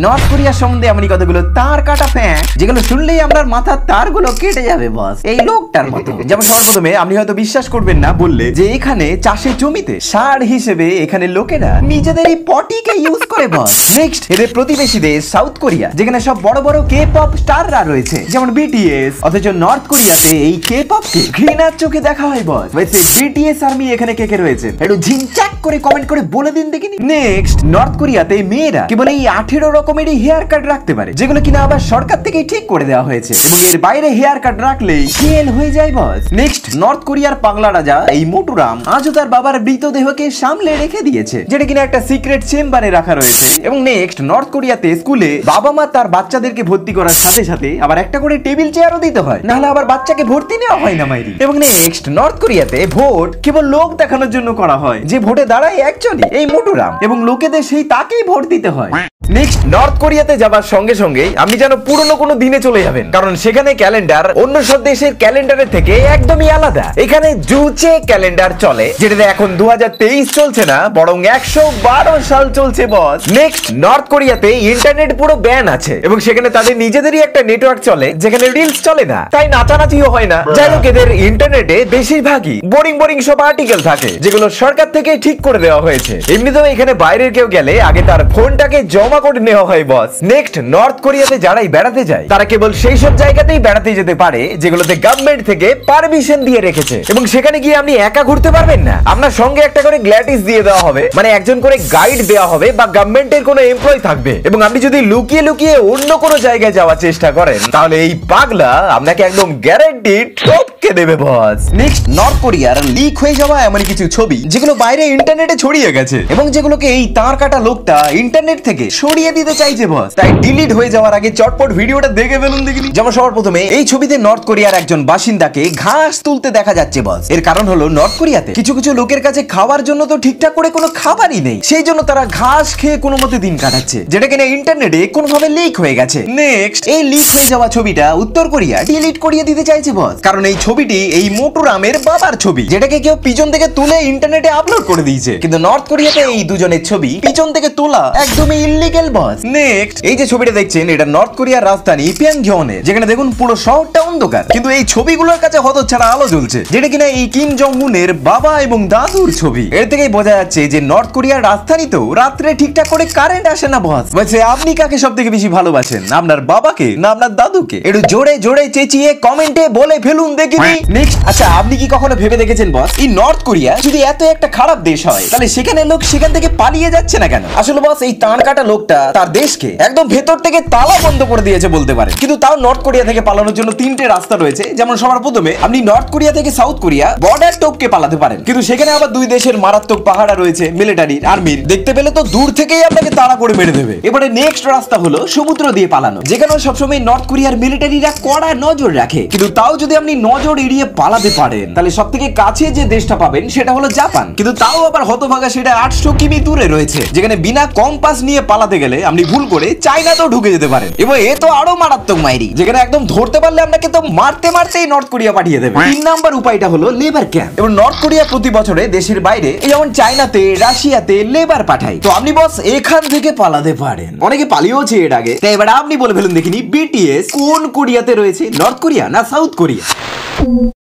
North Korea সম্বন্ধে এমনই কতগুলো তার কাটা ফ্যাক্ট যেগুলো শুনলেই আপনার মাথার তারগুলো কেটে যাবে বস, এই লোকটার মতো। যেমন সবার প্রথমে আপনি হয়তো বিশ্বাস করবেন না বললে যে এখানে চাষের জমিতে সার হিসেবে এখানে লোকেরা নিজেদের এই পটিকে ইউজ করে বস। নেক্সট এদের প্রতিবেশী দেশ সাউথ কোরিয়া, যেখানে সব বড় বড় কে পপ স্টাররা রয়েছে যেমন বিটিএস, অথচ নর্থ কোরিয়াতে এই কে পপকে ঘৃণার চোখে দেখা হয় বস। ওইসে বিটিএস আর্মি এখানে কে কে রয়েছে একটু ঝিনচাক করে কমেন্ট করে বলে দিন দেখিনি। নেক্সট নর্থ কোরিয়াতে মেয়েরা কেবল এই 18 রকমেরই হেয়ার কাট রাখতে পারে, যেগুলো কিনা আবার সরকার থেকে ঠিক করে দেওয়া হয়েছে, এবং এর বাইরে হেয়ার কাট রাখলেই জেল হয়ে যায় বস। নেক্সট নর্থ কোরিয়ার পাগলা রাজা এই মোটুরাম আজও তার বাবার মৃতদেহকে সামলে রেখে দিয়েছে, যেটা কিনা একটা সিক্রেট চেম্বারে রাখা রয়েছে। এবং নেক্সট নর্থ কোরিয়াতে স্কুলে বাবা মা তার বাচ্চাদেরকে ভর্তি করার সাথে সাথে আবার একটা করে টেবিল চেয়ারও দিতে হয়, নাহলে আবার বাচ্চাকে ভর্তি নেওয়া হয় না মাইরি। এবং নেক্সট নর্থ কোরিয়াতে ভোট কেবল লোক দেখানোর জন্য করা হয়, যে ভোটে দাঁড়ায় অ্যাকচুয়ালি এই মোটুরাম, এবং লোকেদের সেই তাকেই ভোট দিতে হয়। নেক্সট নর্থ কোরিয়াতে যাবার সঙ্গে সঙ্গে আপনি যেন পুরনো কোনো দিনে চলে যাবেন, কারণ সেখানে ক্যালেন্ডার অন্য সব দেশের ক্যালেন্ডারের থেকে একদমই আলাদা। এখানে জুচে ক্যালেন্ডার চলে, যেটাতে এখন 2023 চলছে না, বরং 112 সাল চলছে বস। নেক্সট নর্থ কোরিয়াতে ইন্টারনেট পুরো ব্যান আছে, এবং সেখানে তাদের নিজেদেরই একটা নেটওয়ার্ক চলে যেখানে রিলস চলে না, তাই নাচানাচিও হয় না। যাই হোক, এদের ইন্টারনেটে বেশিরভাগই বোরিং বোরিং সব আর্টিকেল থাকে, যেগুলো সরকার থেকে ঠিক করে দেওয়া হয়েছে। এমনিতেও এখানে বাইরের কেউ গেলে আগে তার ফোনটাকে জমা করে নেওয়া হয় বস। নেক্সট নর্থ কোরিয়াতে যারাই বেড়াতে যায় তারা কেবল সেই সব জায়গাতেই বেড়াতে যেতে পারে যেগুলোতে গভর্নমেন্ট থেকে পারমিশন দিয়ে রেখেছে, এবং সেখানে গিয়ে আপনি একা ঘুরতে পারবেন না, আপনার সঙ্গে একটা করে গ্ল্যাটিস দিয়ে দেওয়া হবে, মানে একজন করে গাইড দেওয়া হবে বা গভর্নমেন্টের কোনো এমপ্লয় থাকবে। এবং আপনি যদি লুকিয়ে লুকিয়ে অন্য কোনো জায়গায় যাওয়ার চেষ্টা করেন তাহলে এই পাগলা আপনাকে একদম গ্যারান্টি টপকে দেবে বস। নেক্সট নর্থ কোরিয়ার লিক হয়ে যাওয়া এমন কিছু ছবি যেগুলো বাইরে ইন্টারনেটে ছড়িয়ে গেছে, এবং যেগুলোকে এই তার কাটা লোকটা ইন্টারনেট থেকে সরিয়ে দিতে চাইছে বস, তাই ডিলিট হয়ে যাওয়ার আগে চটপট ভিডিওটা দেখে ফেলুন দেখিনি। যেমন সবার প্রথমে এই ছবিতে নর্থ কোরিয়ার একজন বাসিন্দাকে ঘাস তুলতে দেখা যাচ্ছে বস। এর কারণ হলো নর্থ কোরিয়াতে কিছু কিছু লোকের কাছে খাওয়ার জন্য তো ঠিকঠাক করে কোনো খাবারই নেই, সেই জন্য তারা ঘাস খেয়ে কোনো মতে দিন কাটাচ্ছে, যেটা কিনা ইন্টারনেটে কোনোভাবে লিক হয়ে গেছে। নেক্সট এই লিক হয়ে যাওয়া ছবিটা উত্তর কোরিয়া ডিলিট করিয়ে দিতে চাইছে বস, কারণ এই ছবিটি এই মোটুরামের বাবার ছবি, যেটাকে কেউ পিছন থেকে তুলে ইন্টারনেটে আপলোড করে দিয়েছে। কিন্তু নর্থ কোরিয়াতে এই দুজনের ছবি পিছন থেকে তোলা একদমই ইল্লিগ্যাল বস। নেক্সট এই যে ছবিটা দেখছেন এটা নর্থ কোরিয়ার রাজধানী পিয়ংইয়ংয়ে, যেখানে দেখুন পুরো শহরটা অন্ধকার, কিন্তু এই ছবিগুলোর কাছে হতচ্ছাড়া আলো জ্বলছে, যেটা কিনা এই কিম জং উনের বাবা এবং দাদুর ছবি। এর থেকেই বোঝা যাচ্ছে যে নর্থ কোরিয়ার রাজধানীতেও রাত্রে ঠিকঠাক করে কারেন্ট আসে না বস। বলছে আপনি কাকে সব থেকে বেশি ভালোবাসেন, আপনার বাবাকে না আপনার দাদুকে? একটু জোরে জোরে চেঁচিয়ে কমেন্টে বলে ফেলুন দেখিনি। নেক্সট আচ্ছা, আপনি কি কখনো ভেবে দেখেছেন বস, এই নর্থ কোরিয়া যদি এত একটা খারাপ দেশ হয় তাহলে সেখানে লোক সেখান থেকে পালিয়ে যাচ্ছে না কেন? আসলে বস এই তার কাটা লোকটা তার দেশকে একদম ভেতর থেকে তালা বন্ধ করে দিয়েছে বলতে পারে, কিন্তু তাও নর্থ কোরিয়া থেকে পালানোর জন্য 3টে রাস্তা রয়েছে। যেমন সবার প্রথমে আপনি নর্থ কোরিয়া থেকে সাউথ কোরিয়া বর্ডার টপকে পালাতে পারেন, কিন্তু সেখানে আবার দুই দেশের মারাত্মক পাহাড়া রয়েছে মিলিটারি আর্মির, দেখতে পেলে তো দূর থেকেই আপনাকে তাড়া করে মেরে দেবে। এবারে নেক্সট রাস্তা হলো সমুদ্র দিয়ে পালানো, যেখানে সবসময় নর্থ কোরিয়ার মিলিটারিরা কড়া নজর রাখে, কিন্তু তাও যদি আপনি নজর এড়িয়ে পালাতে পারেন তাহলে সব থেকে কাছে যে দেশটা পাবেন সেটা হলো জাপান, কিন্তু তাও আবার হতভাগা সেটা 800 কিমি দূরে রয়েছে, যেখানে বিনা কম্পাস নিয়ে পালাতে গেলে আপনি ভুল করে চায়নাতেও ঢুকে যেতে পারেন। এবং এ তো আরো মারাত্মক মাইরি, যেখানে একদম ধরতে পারলে আপনাকে তো মারতে মারতেই নর্থ কোরিয়া পাঠিয়ে দেবে। 3 নাম্বার উপায়টা হলো লেবার ক্যাম্প। এবং নর্থ কোরিয়া প্রতি বছরে দেশের বাইরে যেমন চায়নাতে রাশিয়াতে লেবার পাঠায়, তো আপনি বস এখান থেকে পালাতে পারেন। অনেকে পালিয়েওছে এর আগে, তাই এবার আপনি বলে ফেলুন দেখিনি বিটিএস কোন কোরিয়াতে রয়েছে, নর্থ কোরিয়া না সাউথ কোরিয়া?